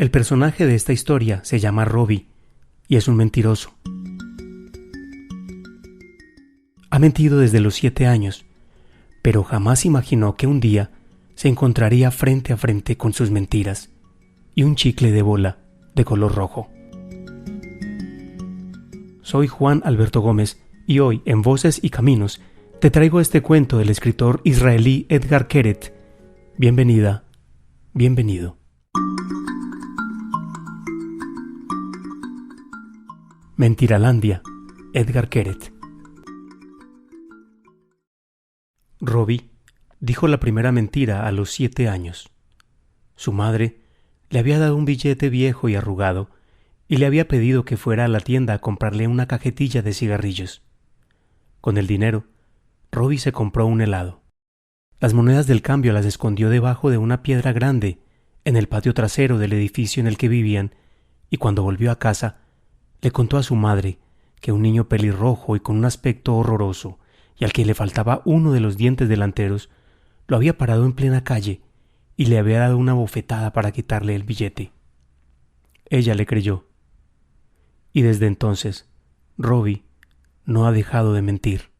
El personaje de esta historia se llama Robbie y es un mentiroso. Ha mentido desde los 7 años, pero jamás imaginó que un día se encontraría frente a frente con sus mentiras y un chicle de bola de color rojo. Soy Juan Alberto Gómez y hoy en Voces y Caminos te traigo este cuento del escritor israelí Edgar Keret. Bienvenida, bienvenido. Mentiralandia, Edgar Keret. Robbie dijo la primera mentira a los 7 años. Su madre le había dado un billete viejo y arrugado y le había pedido que fuera a la tienda a comprarle una cajetilla de cigarrillos. Con el dinero, Robbie se compró un helado. Las monedas del cambio las escondió debajo de una piedra grande en el patio trasero del edificio en el que vivían y cuando volvió a casa, le contó a su madre que un niño pelirrojo y con un aspecto horroroso y al que le faltaba uno de los dientes delanteros lo había parado en plena calle y le había dado una bofetada para quitarle el billete. Ella le creyó. Y desde entonces, Robbie no ha dejado de mentir.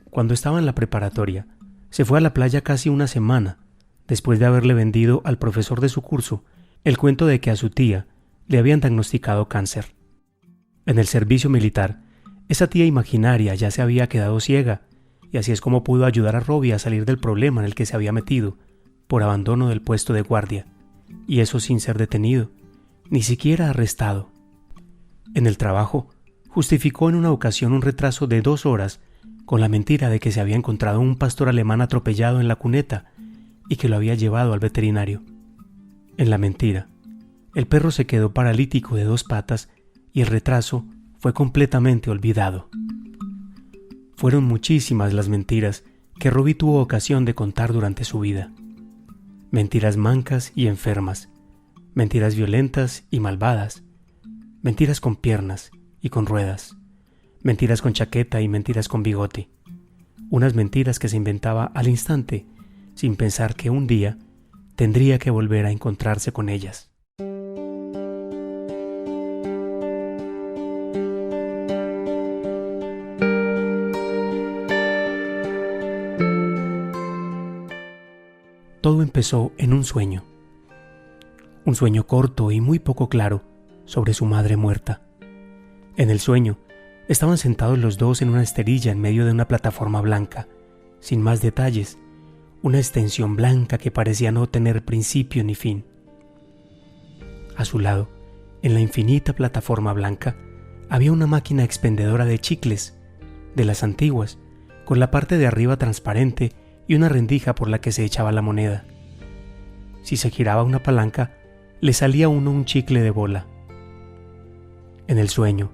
Cuando estaba en la preparatoria, se fue a la playa casi una semana, después de haberle vendido al profesor de su curso el cuento de que a su tía le habían diagnosticado cáncer. En el servicio militar, esa tía imaginaria ya se había quedado ciega, y así es como pudo ayudar a Robbie a salir del problema en el que se había metido, por abandono del puesto de guardia, y eso sin ser detenido, ni siquiera arrestado. En el trabajo, justificó en una ocasión un retraso de 2 horas con la mentira de que se había encontrado un pastor alemán atropellado en la cuneta y que lo había llevado al veterinario. En la mentira, el perro se quedó paralítico de 2 patas y el retraso fue completamente olvidado. Fueron muchísimas las mentiras que Robbie tuvo ocasión de contar durante su vida. Mentiras mancas y enfermas, mentiras violentas y malvadas, mentiras con piernas y con ruedas, mentiras con chaqueta y mentiras con bigote. Unas mentiras que se inventaba al instante, sin pensar que un día tendría que volver a encontrarse con ellas. Todo empezó en un sueño corto y muy poco claro sobre su madre muerta. En el sueño estaban sentados los dos en una esterilla en medio de una plataforma blanca, sin más detalles, una extensión blanca que parecía no tener principio ni fin. A su lado, en la infinita plataforma blanca, había una máquina expendedora de chicles, de las antiguas, con la parte de arriba transparente y una rendija por la que se echaba la moneda. Si se giraba una palanca, le salía a uno un chicle de bola. En el sueño,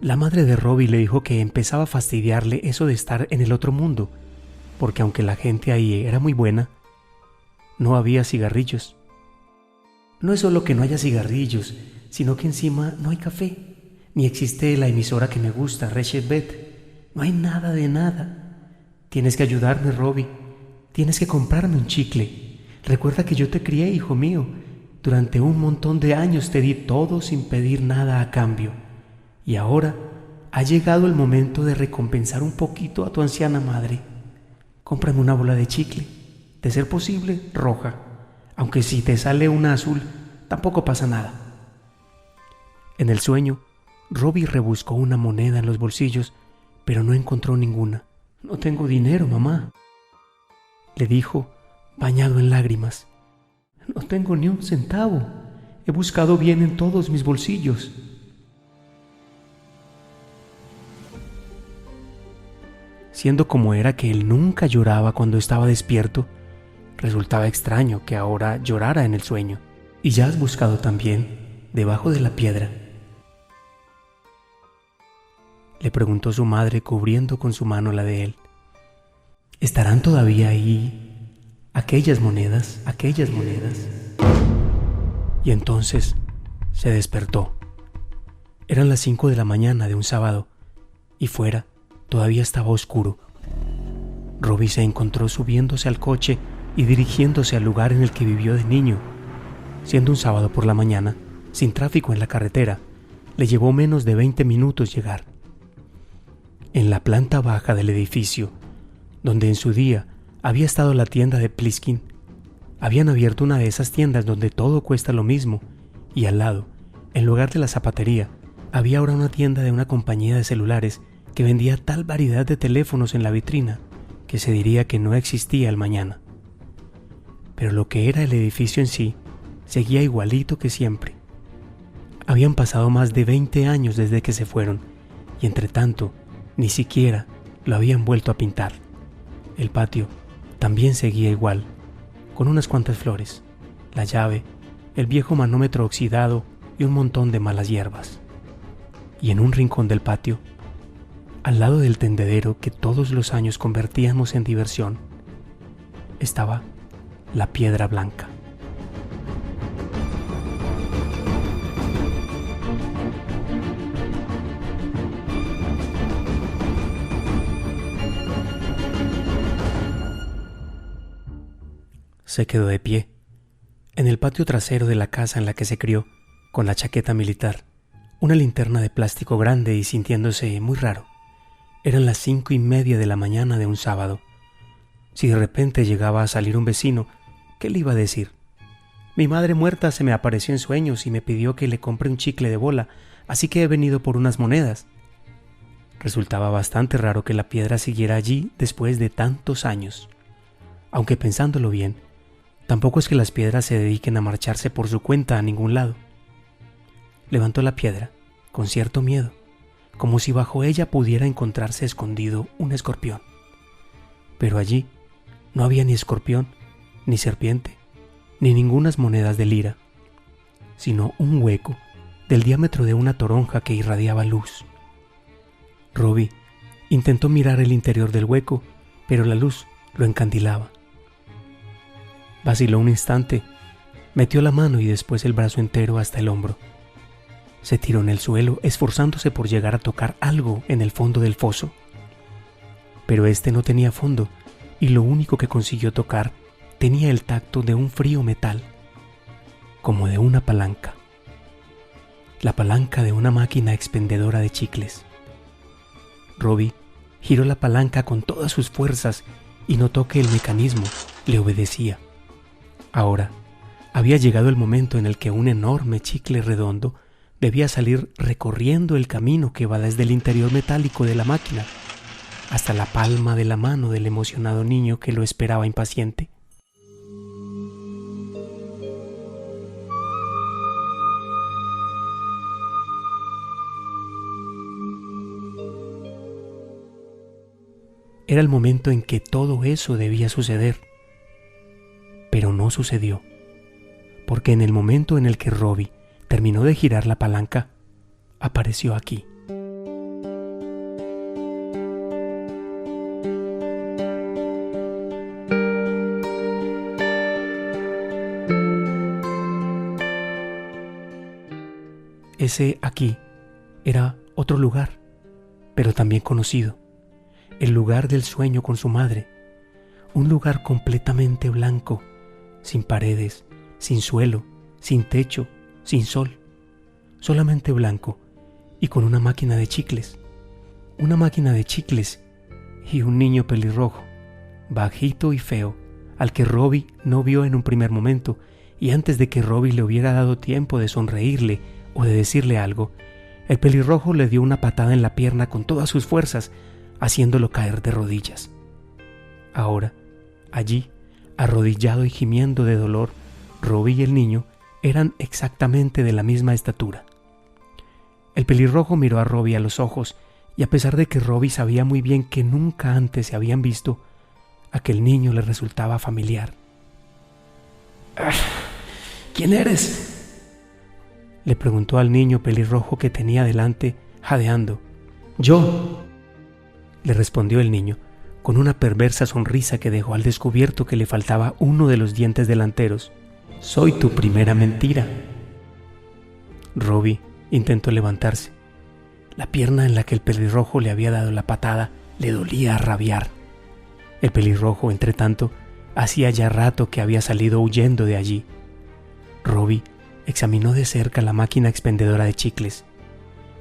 la madre de Robbie le dijo que empezaba a fastidiarle eso de estar en el otro mundo, porque aunque la gente ahí era muy buena, no había cigarrillos. No es solo que no haya cigarrillos, sino que encima no hay café, ni existe la emisora que me gusta, Reshet Bet. No hay nada de nada. Tienes que ayudarme, Robbie. Tienes que comprarme un chicle. Recuerda que yo te crié, hijo mío. Durante un montón de años te di todo sin pedir nada a cambio. Y ahora ha llegado el momento de recompensar un poquito a tu anciana madre. Cómprame una bola de chicle, de ser posible, roja. Aunque si te sale una azul, tampoco pasa nada. En el sueño, Robbie rebuscó una moneda en los bolsillos, pero no encontró ninguna. No tengo dinero, mamá, le dijo, bañado en lágrimas. No tengo ni un centavo. He buscado bien en todos mis bolsillos. Siendo como era que él nunca lloraba cuando estaba despierto, resultaba extraño que ahora llorara en el sueño. ¿Y ya has buscado también debajo de la piedra?, le preguntó su madre cubriendo con su mano la de él. ¿Estarán todavía ahí aquellas monedas? Y entonces se despertó. Eran las 5 de la mañana de un sábado y fuera todavía estaba oscuro. Robbie se encontró subiéndose al coche y dirigiéndose al lugar en el que vivió de niño, Siendo un sábado por la mañana, sin tráfico en la carretera, le llevó menos de 20 minutos llegar. En la planta baja del edificio, donde en su día había estado la tienda de Pliskin, habían abierto una de esas tiendas donde todo cuesta lo mismo, y al lado, en lugar de la zapatería, había ahora una tienda de una compañía de celulares que vendía tal variedad de teléfonos en la vitrina que se diría que no existía el mañana. Pero lo que era el edificio en sí seguía igualito que siempre. Habían pasado más de 20 años desde que se fueron, y entre tanto, ni siquiera lo habían vuelto a pintar. El patio también seguía igual, con unas cuantas flores, la llave, el viejo manómetro oxidado y un montón de malas hierbas. Y en un rincón del patio, al lado del tendedero que todos los años convertíamos en diversión, estaba la piedra blanca. Se quedó de pie, en el patio trasero de la casa en la que se crió, con la chaqueta militar, una linterna de plástico grande y sintiéndose muy raro. Eran las 5:30 de la mañana de un sábado. Si de repente llegaba a salir un vecino, ¿qué le iba a decir? Mi madre muerta se me apareció en sueños y me pidió que le compre un chicle de bola, así que he venido por unas monedas. Resultaba bastante raro que la piedra siguiera allí después de tantos años. Aunque pensándolo bien, tampoco es que las piedras se dediquen a marcharse por su cuenta a ningún lado. Levantó la piedra, con cierto miedo, como si bajo ella pudiera encontrarse escondido un escorpión. Pero allí no había ni escorpión, ni serpiente, ni ningunas monedas de lira, sino un hueco del diámetro de una toronja que irradiaba luz. Robbie intentó mirar el interior del hueco, pero la luz lo encandilaba. Vaciló un instante, metió la mano y después el brazo entero hasta el hombro. Se tiró en el suelo, esforzándose por llegar a tocar algo en el fondo del foso. Pero este no tenía fondo, y lo único que consiguió tocar tenía el tacto de un frío metal, como de una palanca. La palanca de una máquina expendedora de chicles. Robbie giró la palanca con todas sus fuerzas y notó que el mecanismo le obedecía. Ahora había llegado el momento en el que un enorme chicle redondo debía salir recorriendo el camino que va desde el interior metálico de la máquina hasta la palma de la mano del emocionado niño que lo esperaba impaciente. Era el momento en que todo eso debía suceder, pero no sucedió, porque en el momento en el que Robbie terminó de girar la palanca, apareció aquí. Ese aquí era otro lugar, pero también conocido, el lugar del sueño con su madre, un lugar completamente blanco, sin paredes, sin suelo, sin techo, sin sol, solamente blanco y con una máquina de chicles y un niño pelirrojo, bajito y feo, al que Robbie no vio en un primer momento, y antes de que Robbie le hubiera dado tiempo de sonreírle o de decirle algo, el pelirrojo le dio una patada en la pierna con todas sus fuerzas, haciéndolo caer de rodillas. Ahora, allí, arrodillado y gimiendo de dolor, Robbie y el niño eran exactamente de la misma estatura. El pelirrojo miró a Robbie a los ojos, y a pesar de que Robbie sabía muy bien que nunca antes se habían visto, aquel niño le resultaba familiar. ¿Quién eres?, le preguntó al niño pelirrojo que tenía delante, jadeando. «Yo», le respondió el niño, con una perversa sonrisa que dejó al descubierto que le faltaba uno de los dientes delanteros. «Soy tu primera mentira». Robbie intentó levantarse. La pierna en la que el pelirrojo le había dado la patada le dolía a rabiar. El pelirrojo, entre tanto, hacía ya rato que había salido huyendo de allí. Robbie examinó de cerca la máquina expendedora de chicles.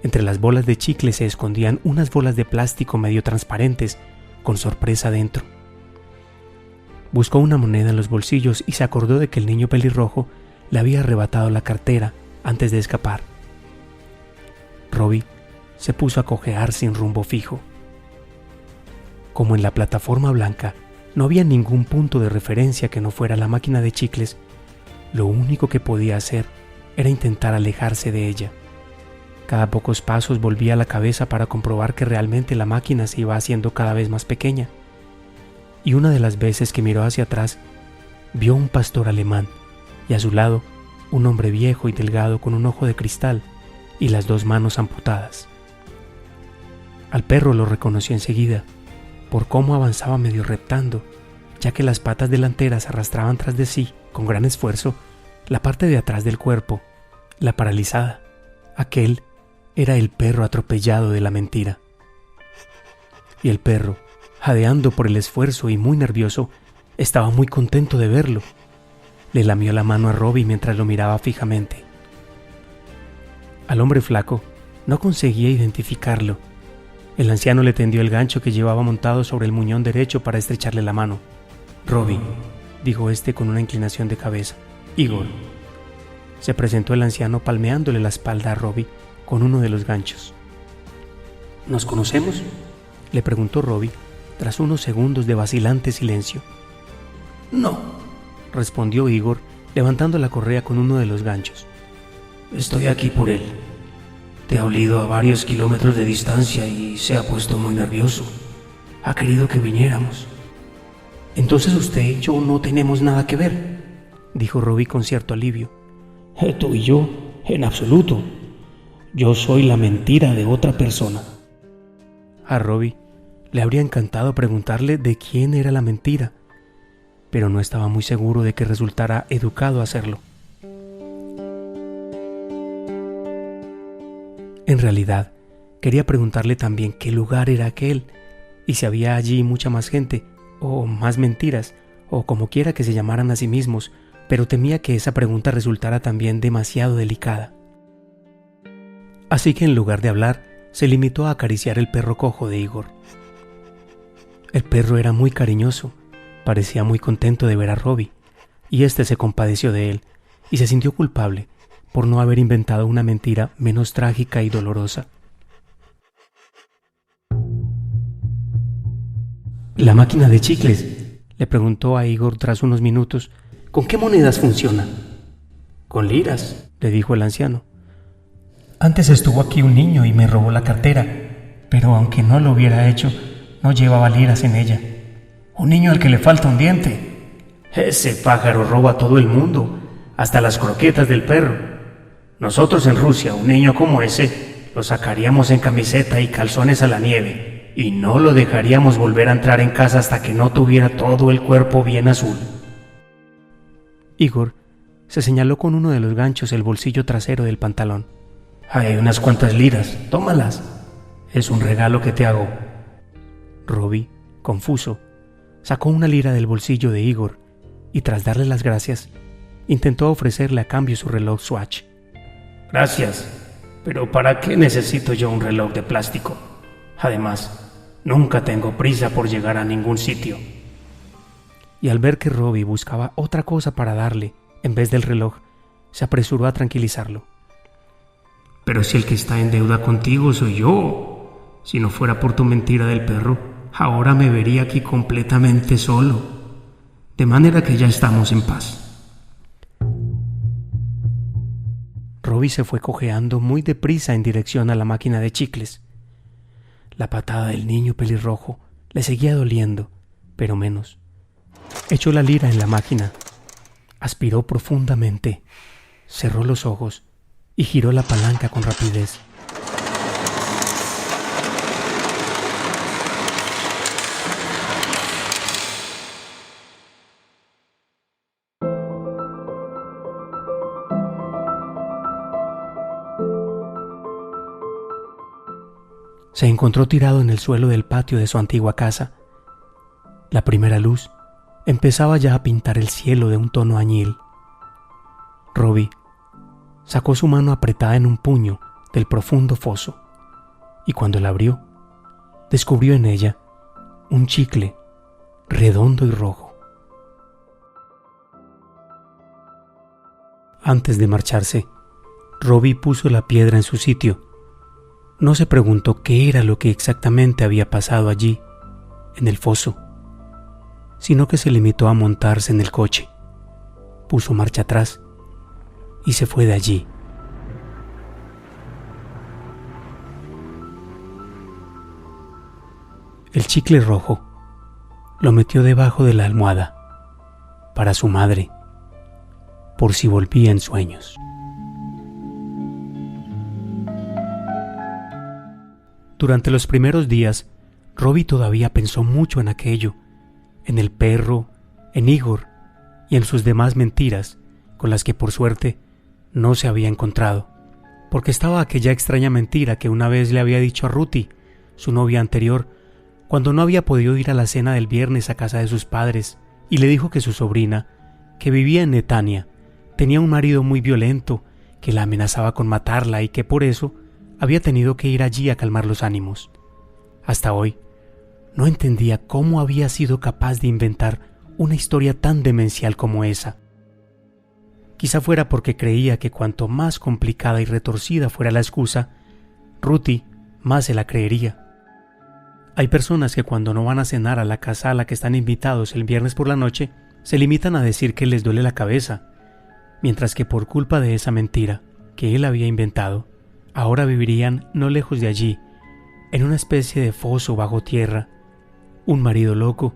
Entre las bolas de chicle se escondían unas bolas de plástico medio transparentes, con sorpresa dentro. Buscó una moneda en los bolsillos y se acordó de que el niño pelirrojo le había arrebatado la cartera antes de escapar. Robbie se puso a cojear sin rumbo fijo. Como en la plataforma blanca no había ningún punto de referencia que no fuera la máquina de chicles, lo único que podía hacer era intentar alejarse de ella. Cada pocos pasos volvía la cabeza para comprobar que realmente la máquina se iba haciendo cada vez más pequeña. Y una de las veces que miró hacia atrás, vio un pastor alemán y a su lado un hombre viejo y delgado con un ojo de cristal y las dos manos amputadas. Al perro lo reconoció enseguida, por cómo avanzaba medio reptando, ya que las patas delanteras arrastraban tras de sí, con gran esfuerzo, la parte de atrás del cuerpo, la paralizada. Aquel era el perro atropellado de la mentira. Y el perro, jadeando por el esfuerzo y muy nervioso, estaba muy contento de verlo. Le lamió la mano a Robbie mientras lo miraba fijamente. Al hombre flaco no conseguía identificarlo. El anciano le tendió el gancho que llevaba montado sobre el muñón derecho para estrecharle la mano. «Robbie», dijo este con una inclinación de cabeza. «Igor». Se presentó el anciano palmeándole la espalda a Robbie con uno de los ganchos. «¿Nos conocemos?», le preguntó Robbie tras unos segundos de vacilante silencio. «No», respondió Igor levantando la correa con uno de los ganchos. «Estoy aquí por él. Te ha olido a varios kilómetros de distancia y se ha puesto muy nervioso. Ha querido que viniéramos». «Entonces usted y yo no tenemos nada que ver», dijo Robbie con cierto alivio. «Tú y yo, en absoluto. Yo soy la mentira de otra persona». A Robbie le habría encantado preguntarle de quién era la mentira, pero no estaba muy seguro de que resultara educado hacerlo. En realidad, quería preguntarle también qué lugar era aquel, y si había allí mucha más gente, o más mentiras, o como quiera que se llamaran a sí mismos, pero temía que esa pregunta resultara también demasiado delicada. Así que en lugar de hablar, se limitó a acariciar el perro cojo de Igor. El perro era muy cariñoso, parecía muy contento de ver a Robbie, y éste se compadeció de él, y se sintió culpable por no haber inventado una mentira menos trágica y dolorosa. «¿La máquina de chicles?», le preguntó a Igor tras unos minutos. «¿Con qué monedas funciona?». «Con liras», le dijo el anciano. «Antes estuvo aquí un niño y me robó la cartera, pero aunque no lo hubiera hecho, no llevaba liras en ella. Un niño al que le falta un diente. Ese pájaro roba a todo el mundo, hasta las croquetas del perro. Nosotros en Rusia, un niño como ese, lo sacaríamos en camiseta y calzones a la nieve, y no lo dejaríamos volver a entrar en casa hasta que no tuviera todo el cuerpo bien azul». Igor se señaló con uno de los ganchos el bolsillo trasero del pantalón. «Hay unas cuantas liras, tómalas. Es un regalo que te hago». Robbie, confuso, sacó una lira del bolsillo de Igor y tras darle las gracias, intentó ofrecerle a cambio su reloj Swatch. «Gracias, pero ¿para qué necesito yo un reloj de plástico? Además, nunca tengo prisa por llegar a ningún sitio». Y al ver que Robbie buscaba otra cosa para darle en vez del reloj, se apresuró a tranquilizarlo. «Pero si el que está en deuda contigo soy yo. Si no fuera por tu mentira del perro, ahora me vería aquí completamente solo. De manera que ya estamos en paz». Robbie se fue cojeando muy deprisa en dirección a la máquina de chicles. La patada del niño pelirrojo le seguía doliendo, pero menos. Echó la lira en la máquina, aspiró profundamente, cerró los ojos y giró la palanca con rapidez. Se encontró tirado en el suelo del patio de su antigua casa. La primera luz empezaba ya a pintar el cielo de un tono añil. Robbie sacó su mano apretada en un puño del profundo foso y cuando la abrió, descubrió en ella un chicle redondo y rojo. Antes de marcharse, Robbie puso la piedra en su sitio. No se preguntó qué era lo que exactamente había pasado allí, en el foso, sino que se limitó a montarse en el coche, puso marcha atrás y se fue de allí. El chicle rojo lo metió debajo de la almohada para su madre, por si volvía en sueños. Durante los primeros días, Robbie todavía pensó mucho en aquello, en el perro, en Igor y en sus demás mentiras, con las que por suerte no se había encontrado, porque estaba aquella extraña mentira que una vez le había dicho a Ruthie, su novia anterior, cuando no había podido ir a la cena del viernes a casa de sus padres, y le dijo que su sobrina, que vivía en Netanya, tenía un marido muy violento, que la amenazaba con matarla y que por eso había tenido que ir allí a calmar los ánimos. Hasta hoy, no entendía cómo había sido capaz de inventar una historia tan demencial como esa. Quizá fuera porque creía que cuanto más complicada y retorcida fuera la excusa, Ruthie más se la creería. Hay personas que cuando no van a cenar a la casa a la que están invitados el viernes por la noche, se limitan a decir que les duele la cabeza, mientras que por culpa de esa mentira que él había inventado, ahora vivirían no lejos de allí, en una especie de foso bajo tierra, un marido loco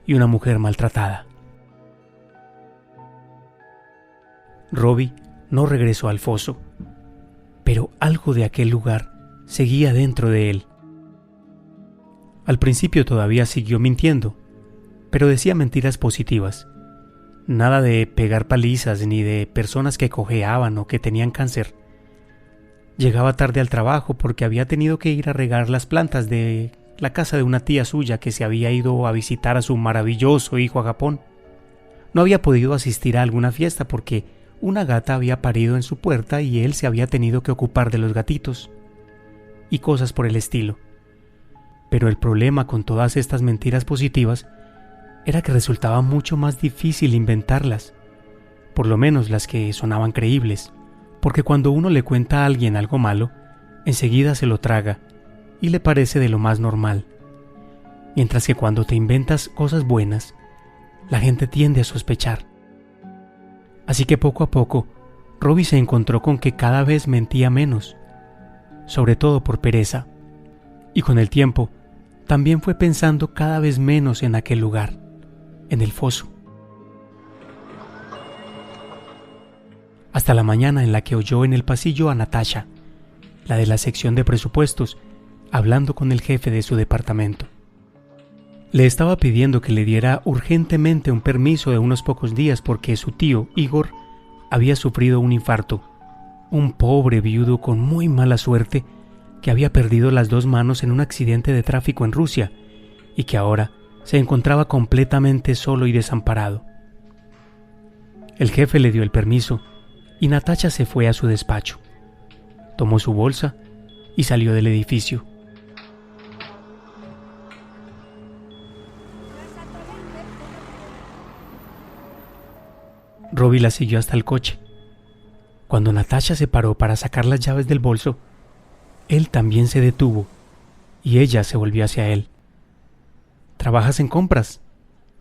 y una mujer maltratada. Robbie no regresó al foso, pero algo de aquel lugar seguía dentro de él. Al principio todavía siguió mintiendo, pero decía mentiras positivas. Nada de pegar palizas ni de personas que cojeaban o que tenían cáncer. Llegaba tarde al trabajo porque había tenido que ir a regar las plantas de la casa de una tía suya que se había ido a visitar a su maravilloso hijo a Japón. No había podido asistir a alguna fiesta porque una gata había parido en su puerta y él se había tenido que ocupar de los gatitos. Y cosas por el estilo. Pero el problema con todas estas mentiras positivas era que resultaba mucho más difícil inventarlas, por lo menos las que sonaban creíbles, porque cuando uno le cuenta a alguien algo malo, enseguida se lo traga y le parece de lo más normal, mientras que cuando te inventas cosas buenas, la gente tiende a sospechar. Así que poco a poco, Robbie se encontró con que cada vez mentía menos, sobre todo por pereza, y con el tiempo, también fue pensando cada vez menos en aquel lugar, en el foso. Hasta la mañana en la que oyó en el pasillo a Natasha, la de la sección de presupuestos, hablando con el jefe de su departamento. Le estaba pidiendo que le diera urgentemente un permiso de unos pocos días porque su tío, Igor, había sufrido un infarto. Un pobre viudo con muy mala suerte que había perdido las dos manos en un accidente de tráfico en Rusia y que ahora se encontraba completamente solo y desamparado. El jefe le dio el permiso y Natasha se fue a su despacho. Tomó su bolsa y salió del edificio. Robbie la siguió hasta el coche. Cuando Natasha se paró para sacar las llaves del bolso, él también se detuvo y ella se volvió hacia él. «¿Trabajas en compras?»,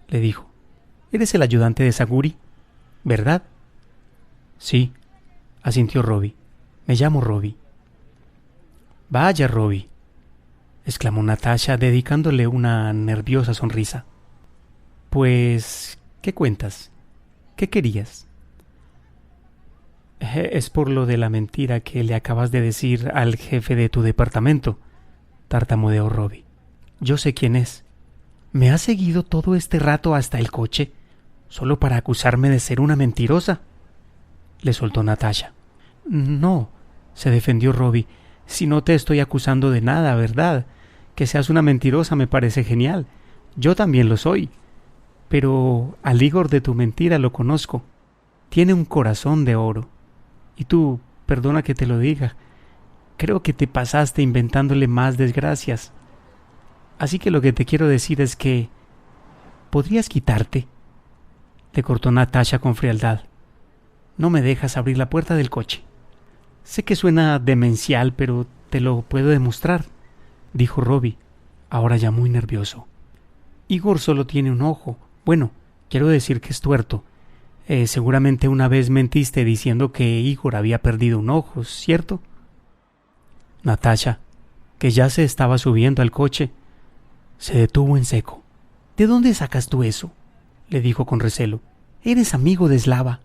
le dijo. «Eres el ayudante de Saguri, ¿verdad?». «Sí», asintió Robbie. «Me llamo Robbie». «Vaya, Robbie», exclamó Natasha dedicándole una nerviosa sonrisa. «Pues, ¿qué cuentas? ¿Qué querías?». «Es por lo de la mentira que le acabas de decir al jefe de tu departamento», tartamudeó Robbie. «Yo sé quién es. ¿Me ha seguido todo este rato hasta el coche solo para acusarme de ser una mentirosa?», le soltó Natasha. «No», se defendió Robbie, «si no te estoy acusando de nada, ¿verdad? Que seas una mentirosa me parece genial. Yo también lo soy. Pero al Igor de tu mentira lo conozco». tiene un corazón de oro. Y tú, perdona que te lo diga, creo que te pasaste inventándole más desgracias. Así que lo que te quiero decir es que... ¿podrías quitarte?, le cortó Natasha con frialdad. No me dejas abrir la puerta del coche. Sé que suena demencial, pero te lo puedo demostrar, dijo Robbie, ahora ya muy nervioso. Igor solo tiene un ojo. Bueno, quiero decir que es tuerto. Seguramente una vez mentiste diciendo que Igor había perdido un ojo, ¿cierto? Natasha, que ya se estaba subiendo al coche, se detuvo en seco. ¿De dónde sacas tú eso?, le dijo con recelo. Eres amigo de Slava.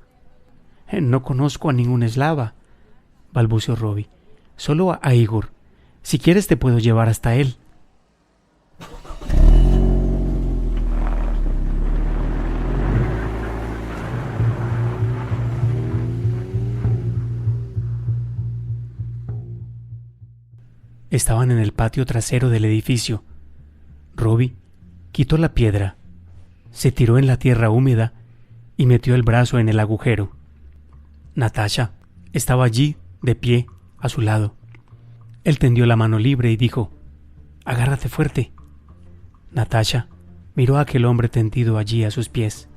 No conozco a ningún eslava, balbuceó Robbie. Solo a Igor. Si quieres te puedo llevar hasta él. Estaban en el patio trasero del edificio. Robbie quitó la piedra, se tiró en la tierra húmeda y metió el brazo en el agujero. Natasha estaba allí, de pie, a su lado. Él tendió la mano libre y dijo: «Agárrate fuerte». Natasha miró a aquel hombre tendido allí a sus pies,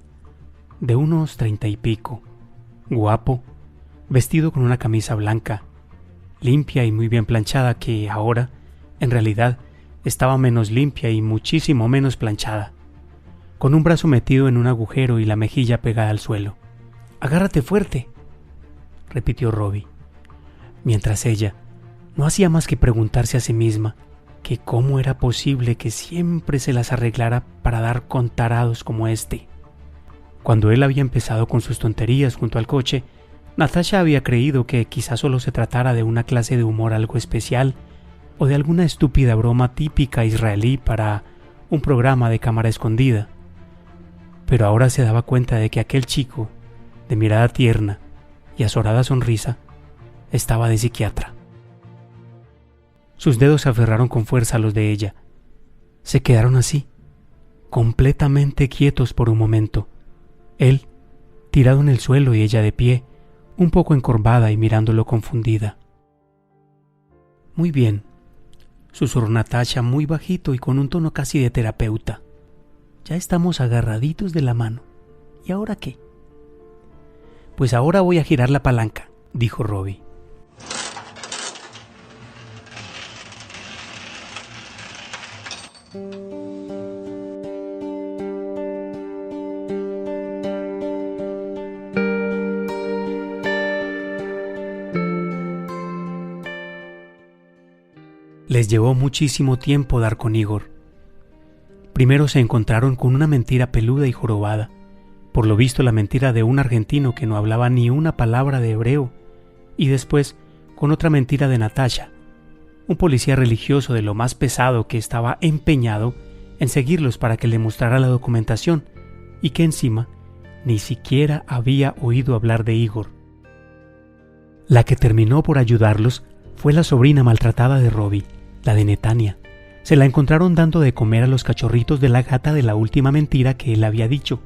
de unos 30 y pico, guapo, vestido con una camisa blanca, limpia y muy bien planchada, que ahora, en realidad, estaba menos limpia y muchísimo menos planchada, con un brazo metido en un agujero y la mejilla pegada al suelo. «Agárrate fuerte», repitió Robbie, mientras ella no hacía más que preguntarse a sí misma que cómo era posible que siempre se las arreglara para dar con tarados como este. Cuando él había empezado con sus tonterías junto al coche, Natasha había creído que quizás solo se tratara de una clase de humor algo especial o de alguna estúpida broma típica israelí para un programa de cámara escondida. Pero ahora se daba cuenta de que aquel chico, de mirada tierna y azorada sonrisa, estaba de psiquiatra. Sus dedos se aferraron con fuerza a los de ella. Se quedaron así, completamente quietos por un momento. Él, tirado en el suelo, y ella de pie, un poco encorvada y mirándolo confundida. «Muy bien», susurró Natasha muy bajito y con un tono casi de terapeuta. «Ya estamos agarraditos de la mano. ¿Y ahora qué?». «Pues ahora voy a girar la palanca», dijo Robbie. Les llevó muchísimo tiempo dar con Igor. Primero se encontraron con una mentira peluda y jorobada, por lo visto la mentira de un argentino que no hablaba ni una palabra de hebreo, y después con otra mentira de Natasha, un policía religioso de lo más pesado que estaba empeñado en seguirlos para que le mostrara la documentación y que encima ni siquiera había oído hablar de Igor. La que terminó por ayudarlos fue la sobrina maltratada de Robbie, la de Netanya. Se la encontraron dando de comer a los cachorritos de la gata de la última mentira que él había dicho.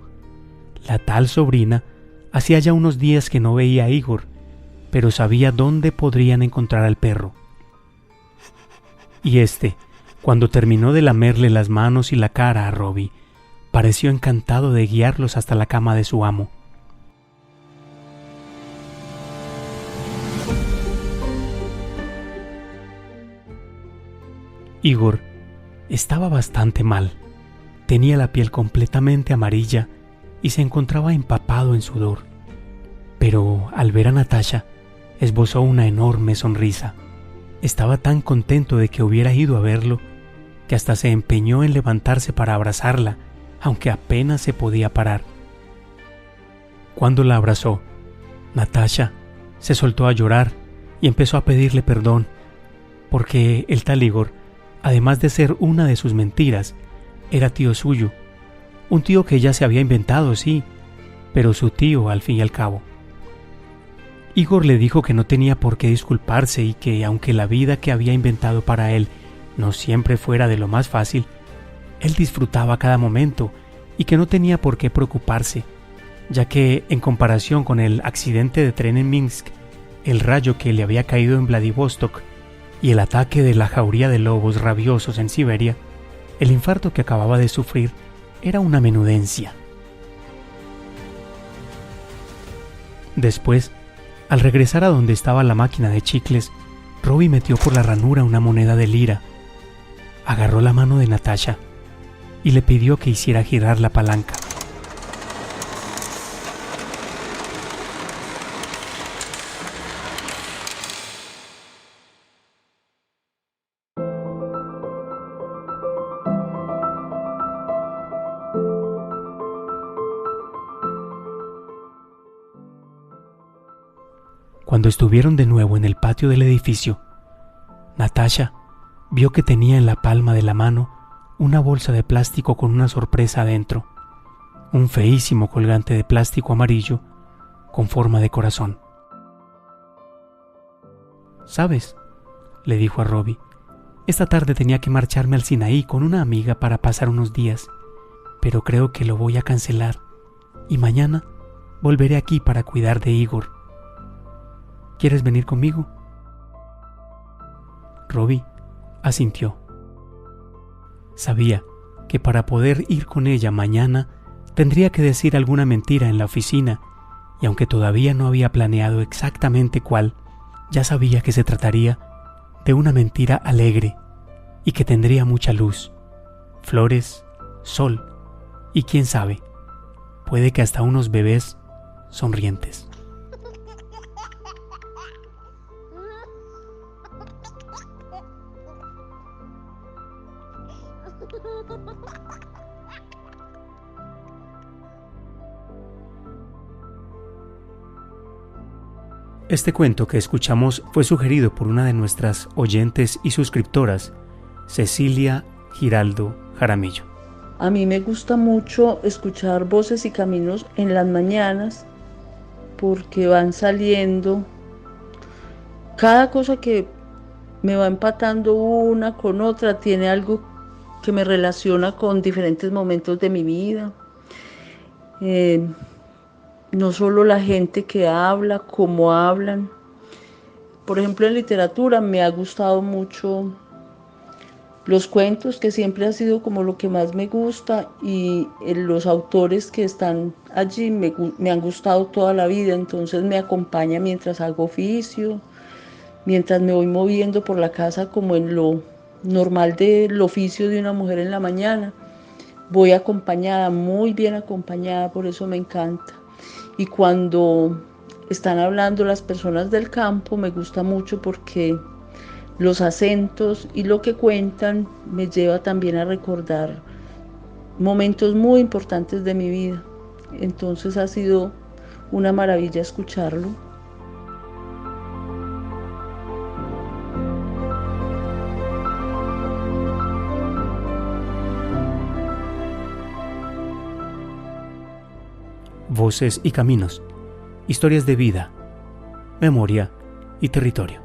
La tal sobrina hacía ya unos días que no veía a Igor, pero sabía dónde podrían encontrar al perro. Y cuando terminó de lamerle las manos y la cara a Robbie, pareció encantado de guiarlos hasta la cama de su amo. Igor estaba bastante mal. Tenía la piel completamente amarilla y se encontraba empapado en sudor. Pero al ver a Natasha, esbozó una enorme sonrisa. Estaba tan contento de que hubiera ido a verlo, que hasta se empeñó en levantarse para abrazarla, aunque apenas se podía parar. Cuando la abrazó, Natasha se soltó a llorar y empezó a pedirle perdón, porque el tal Igor, además de ser una de sus mentiras, era tío suyo, un tío que ella se había inventado, sí, pero su tío al fin y al cabo. Igor le dijo que no tenía por qué disculparse y que aunque la vida que había inventado para él no siempre fuera de lo más fácil, él disfrutaba cada momento y que no tenía por qué preocuparse, ya que, en comparación con el accidente de tren en Minsk, el rayo que le había caído en Vladivostok y el ataque de la jauría de lobos rabiosos en Siberia, el infarto que acababa de sufrir era una menudencia. Después, al regresar a donde estaba la máquina de chicles, Robbie metió por la ranura una moneda de lira, agarró la mano de Natasha y le pidió que hiciera girar la palanca. Cuando estuvieron de nuevo en el patio del edificio, Natasha vio que tenía en la palma de la mano una bolsa de plástico con una sorpresa adentro, un feísimo colgante de plástico amarillo con forma de corazón. «¿Sabes?», le dijo a Robbie, «esta tarde tenía que marcharme al Sinaí con una amiga para pasar unos días, pero creo que lo voy a cancelar y mañana volveré aquí para cuidar de Igor. ¿Quieres venir conmigo?». Robbie asintió. Sabía que para poder ir con ella mañana tendría que decir alguna mentira en la oficina, y aunque todavía no había planeado exactamente cuál, ya sabía que se trataría de una mentira alegre y que tendría mucha luz, flores, sol y quién sabe, puede que hasta unos bebés sonrientes. Este cuento que escuchamos fue sugerido por una de nuestras oyentes y suscriptoras, Cecilia Giraldo Jaramillo. A mí me gusta mucho escuchar Voces y Caminos en las mañanas porque van saliendo cada cosa que me va empatando una con otra, tiene algo que me relaciona con diferentes momentos de mi vida. No solo la gente que habla, cómo hablan. Por ejemplo, en literatura me ha gustado mucho los cuentos, que siempre ha sido como lo que más me gusta, y los autores que están allí me han gustado toda la vida, entonces me acompaña mientras hago oficio, mientras me voy moviendo por la casa como en lo normal del oficio de una mujer en la mañana. Voy acompañada, muy bien acompañada, por eso me encanta. Y cuando están hablando las personas del campo me gusta mucho porque los acentos y lo que cuentan me lleva también a recordar momentos muy importantes de mi vida. Entonces ha sido una maravilla escucharlo. Voces y Caminos, historias de vida, memoria y territorio.